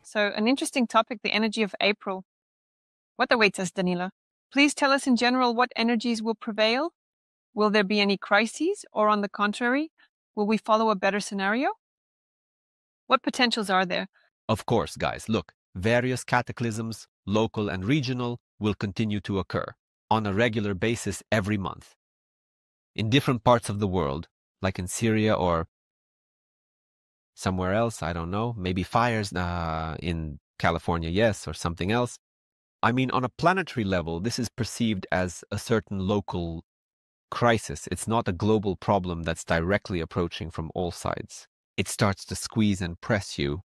So, an interesting topic, the energy of April. What awaits us, Danila? Please tell us in general what energies will prevail. Will there be any crises, or on the contrary, will we follow a better scenario? What potentials are there? Of course, guys, look, various cataclysms, local and regional, will continue to occur on a regular basis every month. In different parts of the world, like in Syria or somewhere else, I don't know, maybe fires in California, yes, or something else. I mean, on a planetary level, this is perceived as a certain local crisis. It's not a global problem that's directly approaching from all sides. It starts to squeeze and press you.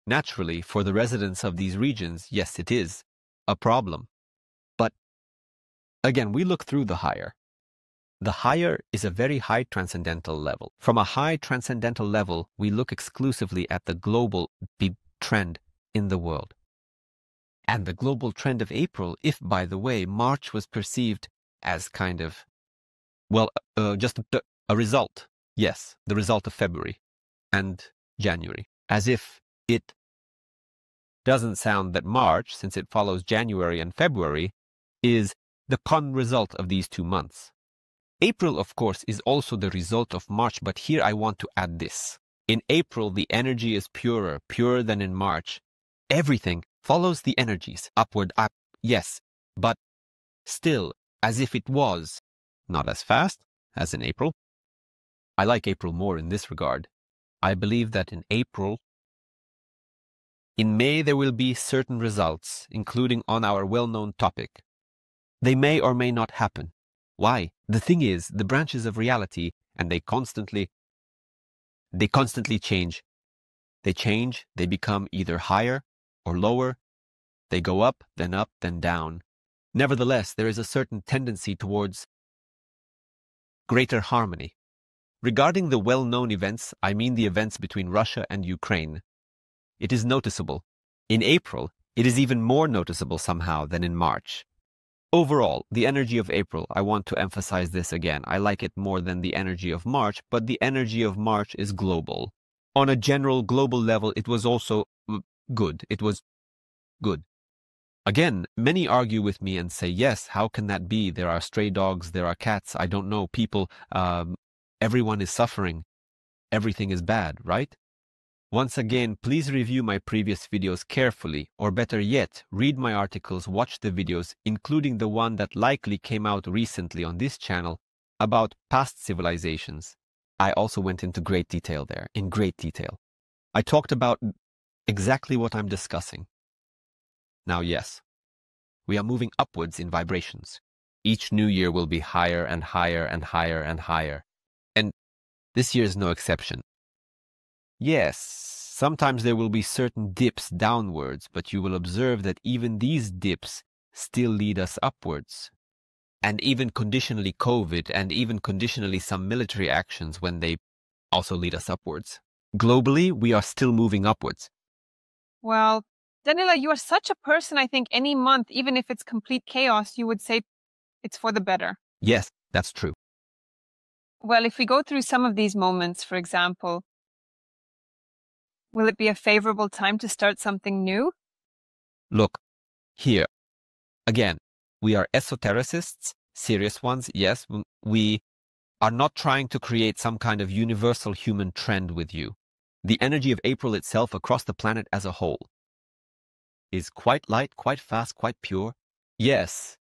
Naturally, for the residents of these regions, yes, it is a problem. But again, we look through the higher. The higher is a very high transcendental level. From a high transcendental level, we look exclusively at the global big trend in the world. And the global trend of April, if, by the way, March was perceived as kind of, well, just a result. Yes, the result of February and January. As if it doesn't sound that March, since it follows January and February, is the con result of these 2 months. April, of course, is also the result of March, but here I want to add this. In April, the energy is purer than in March. Everything follows the energies, upward, up, yes, but still, as if it was, not as fast as in April. I like April more in this regard. I believe that in May there will be certain results, including on our well-known topic. They may or may not happen. Why? The thing is, the branches of reality, and they constantly change. They change, they become either higher or lower. They go up, then down. Nevertheless, there is a certain tendency towards greater harmony. Regarding the well-known events, I mean the events between Russia and Ukraine. It is noticeable. In April, it is even more noticeable somehow than in March. Overall, the energy of April, I want to emphasize this again. I like it more than the energy of March, but the energy of March is global. On a general global level, it was also good. It was good. Again, many argue with me and say, yes, how can that be? There are stray dogs, there are cats, I don't know, people, everyone is suffering. Everything is bad, right? Once again, please review my previous videos carefully, or better yet, read my articles, watch the videos, including the one that likely came out recently on this channel about past civilizations. I also went into great detail there, in great detail. I talked about exactly what I'm discussing. Now, yes, we are moving upwards in vibrations. Each new year will be higher and higher and higher and higher. And this year is no exception. Yes, sometimes there will be certain dips downwards, but you will observe that even these dips still lead us upwards. And even conditionally COVID and even conditionally some military actions when they also lead us upwards. Globally, we are still moving upwards. Well, Danila, you are such a person, I think any month, even if it's complete chaos, you would say it's for the better. Yes, that's true. Well, if we go through some of these moments, for example, will it be a favorable time to start something new? Look, here, again, we are esotericists, serious ones, yes. We are not trying to create some kind of universal human trend with you. The energy of April itself across the planet as a whole is quite light, quite fast, quite pure. Yes,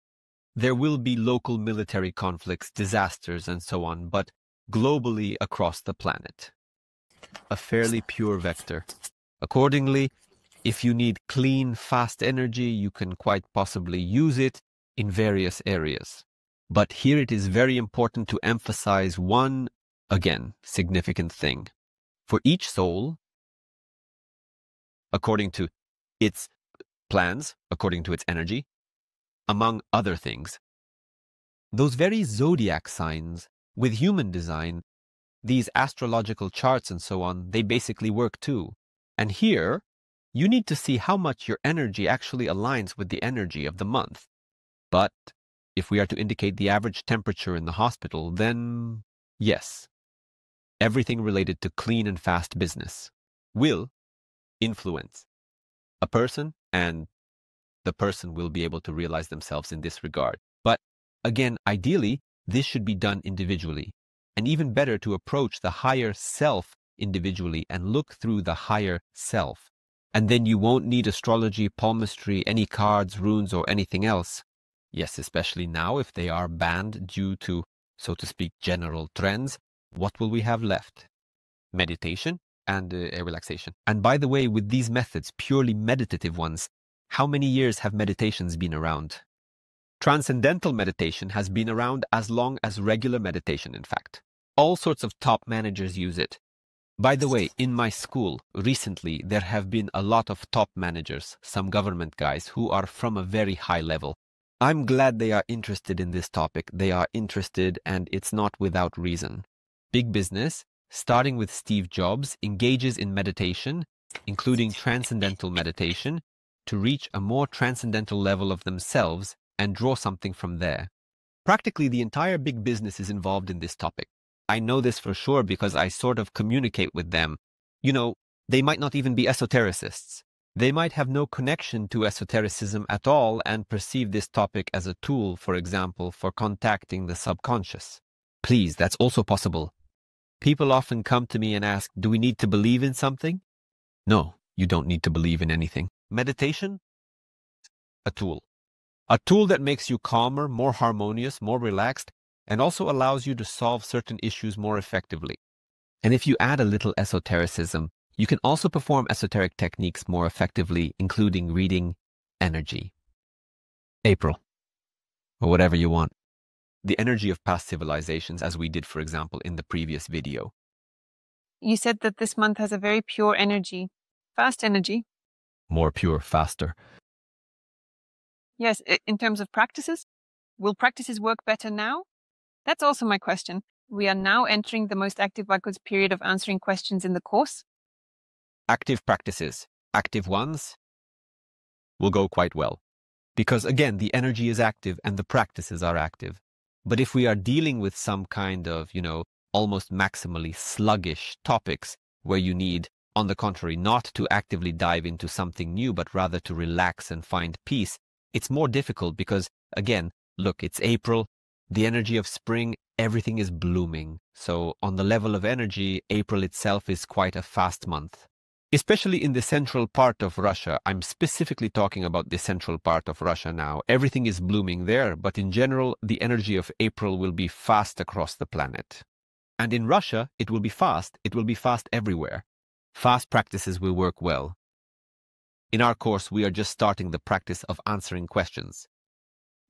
there will be local military conflicts, disasters, and so on, but globally across the planet. A fairly pure vector. Accordingly, if you need clean, fast energy, you can quite possibly use it in various areas. But here it is very important to emphasize one, again, significant thing. For each soul, according to its plans, according to its energy, among other things, those very zodiac signs with human design, these astrological charts and so on, they basically work too. And here, you need to see how much your energy actually aligns with the energy of the month. But if we are to indicate the average temperature in the hospital, then yes, everything related to clean and fast business will influence a person, and the person will be able to realize themselves in this regard. But again, ideally, this should be done individually. And even better to approach the higher self individually and look through the higher self. And then you won't need astrology, palmistry, any cards, runes, or anything else. Yes, especially now if they are banned due to, so to speak, general trends. What will we have left? Meditation and a relaxation. And by the way, with these methods, purely meditative ones, how many years have meditations been around? Transcendental meditation has been around as long as regular meditation, in fact. All sorts of top managers use it. By the way, in my school, recently, there have been a lot of top managers, some government guys, who are from a very high level. I'm glad they are interested in this topic. They are interested, and it's not without reason. Big business, starting with Steve Jobs, engages in meditation, including transcendental meditation, to reach a more transcendental level of themselves and draw something from there. Practically the entire big business is involved in this topic. I know this for sure because I sort of communicate with them. You know, they might not even be esotericists. They might have no connection to esotericism at all and perceive this topic as a tool, for example, for contacting the subconscious. Please, that's also possible. People often come to me and ask, do we need to believe in something? No, you don't need to believe in anything. Meditation? A tool. A tool that makes you calmer, more harmonious, more relaxed, and also allows you to solve certain issues more effectively. And if you add a little esotericism, you can also perform esoteric techniques more effectively, including reading energy. April, or whatever you want. The energy of past civilizations, as we did, for example, in the previous video. You said that this month has a very pure energy. Fast energy. More pure, faster. Yes, in terms of practices. Will practices work better now? That's also my question. We are now entering the most active Vaku's period of answering questions in the course. Active practices, active ones, will go quite well. Because again, the energy is active and the practices are active. But if we are dealing with some kind of, almost maximally sluggish topics where you need, on the contrary, not to actively dive into something new, but rather to relax and find peace, it's more difficult because, again, look, it's April, the energy of spring, everything is blooming. So on the level of energy, April itself is quite a fast month. Especially in the central part of Russia. I'm specifically talking about the central part of Russia now. Everything is blooming there, but in general, the energy of April will be fast across the planet. And in Russia, it will be fast. It will be fast everywhere. Fast practices will work well. In our course, we are just starting the practice of answering questions.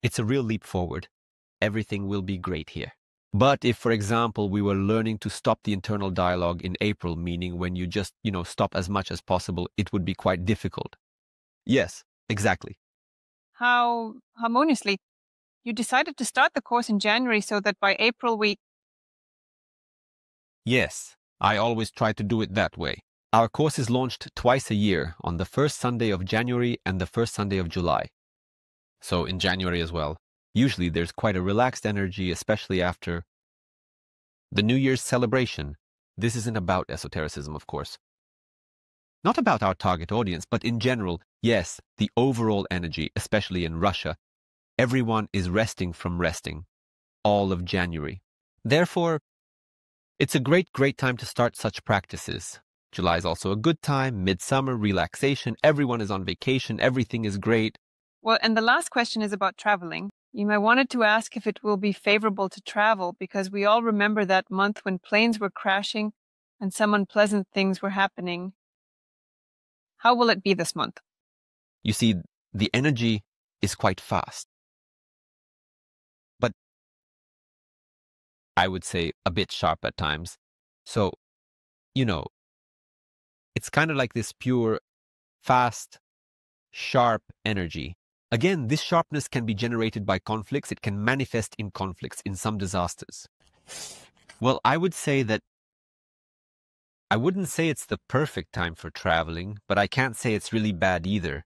It's a real leap forward. Everything will be great here. But if, for example, we were learning to stop the internal dialogue in April, meaning when you just, stop as much as possible, it would be quite difficult. Yes, exactly. How harmoniously. You decided to start the course in January so that by April we... Yes, I always try to do it that way. Our course is launched twice a year, on the first Sunday of January and the first Sunday of July. So in January as well. Usually there's quite a relaxed energy, especially after the New Year's celebration. This isn't about esotericism, of course. Not about our target audience, but in general, yes, the overall energy, especially in Russia, everyone is resting from resting, all of January. Therefore, it's a great time to start such practices. July is also a good time, midsummer, relaxation, everyone is on vacation, everything is great. Well, and the last question is about traveling. I wanted to ask if it will be favorable to travel, because we all remember that month when planes were crashing and some unpleasant things were happening. How will it be this month? You see, the energy is quite fast. But I would say a bit sharp at times. So, it's kind of like this pure, fast, sharp energy. Again, this sharpness can be generated by conflicts. It can manifest in conflicts, in some disasters. Well, I would say that I wouldn't say it's the perfect time for traveling, but I can't say it's really bad either.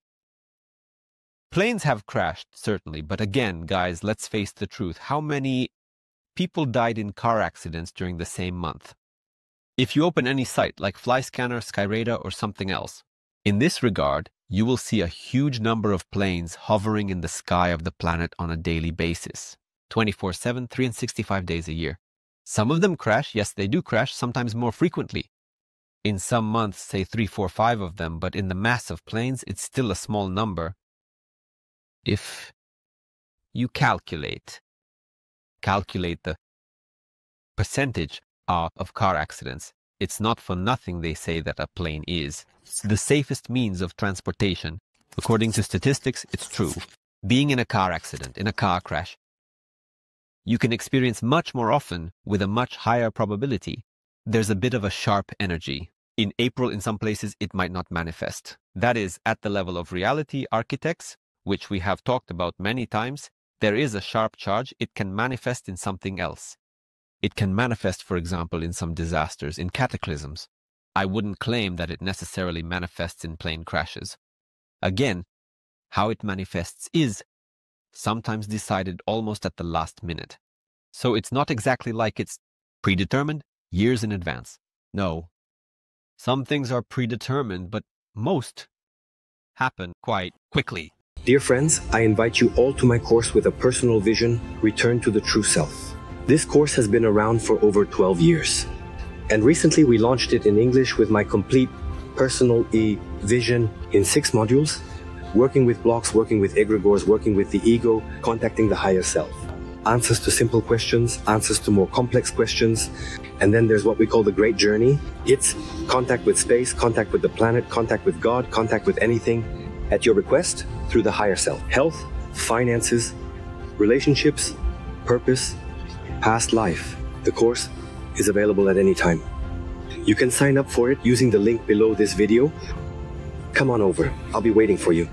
Planes have crashed, certainly, but again, guys, let's face the truth. How many people died in car accidents during the same month? If you open any site like Flyscanner, Skyradar, or something else, in this regard, you will see a huge number of planes hovering in the sky of the planet on a daily basis, 24/7, 365 days a year. Some of them crash. Yes, they do crash, sometimes more frequently. In some months, say 3, 4, 5 of them, but in the mass of planes, it's still a small number. If you calculate the percentage of car accidents, it's not for nothing they say that a plane is the safest means of transportation. According to statistics, it's true. Being in a car accident, in a car crash, you can experience much more often with a much higher probability. There's a bit of a sharp energy. In April, in some places, it might not manifest. That is, at the level of reality architects, which we have talked about many times, there is a sharp charge. It can manifest in something else. It can manifest, for example, in some disasters, in cataclysms. I wouldn't claim that it necessarily manifests in plane crashes. Again, how it manifests is sometimes decided almost at the last minute. So it's not exactly like it's predetermined years in advance. No. Some things are predetermined, but most happen quite quickly. Dear friends, I invite you all to my course with a personal vision, Return to the True Self. This course has been around for over 12 years. And recently we launched it in English with my complete personal vision in 6 modules, working with blocks, working with egregores, working with the ego, contacting the higher self. Answers to simple questions, answers to more complex questions, and then there's what we call the Great Journey. It's contact with space, contact with the planet, contact with God, contact with anything at your request through the higher self. Health, finances, relationships, purpose, past life. The course is available at any time. You can sign up for it using the link below this video. Come on over, I'll be waiting for you.